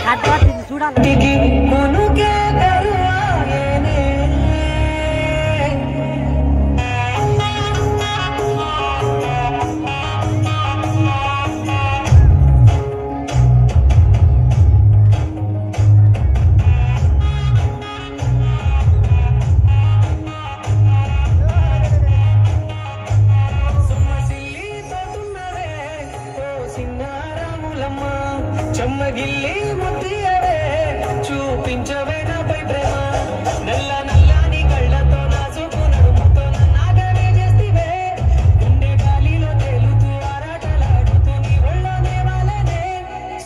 అర్థం చూడాలి. చెమ్మగిల్లి ముద్దియవే చూపించవే నాపై ప్రేమ నల్ల నల్లని కళ్ళతో నా చూపు నడుముతో నాగనే చేస్తివే గుండె గాలిలో తేలుతూ ఆరాటలాడుతూ నీ ఒళ్ళోనే వాలనే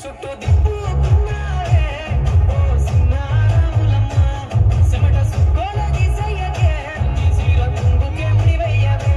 చుట్టూ దిప్పుకున్నావే ఓ సిన్నారాములమ్మ సిమట సుక్కోల గీసయ్యకే నీ చీర కుంగుకే ముడివయ్యవే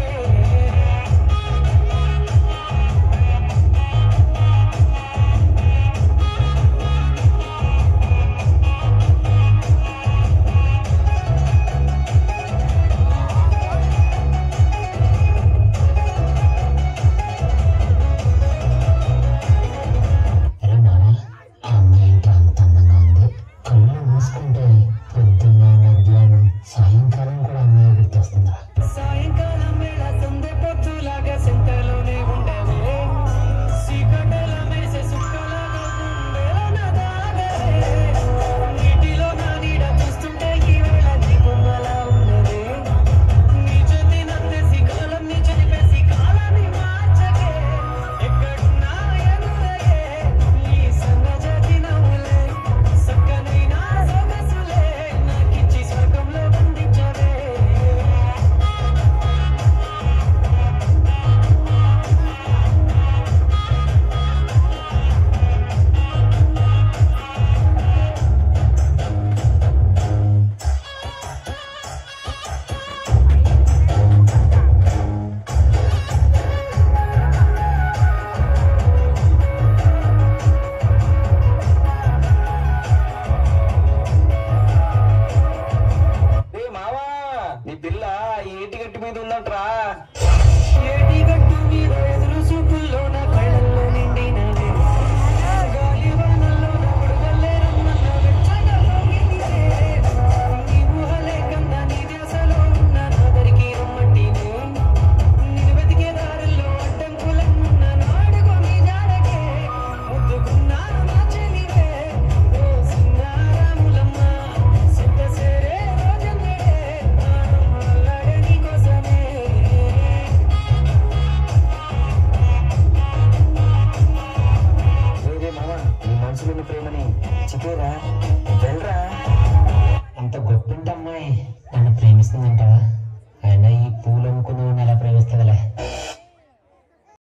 ప్రేమని చికేరా వెళ్ళరా అంత గొప్పింటి అమ్మాయి నన్ను ప్రేమిస్తుందంట. అయినా ఈ పూలను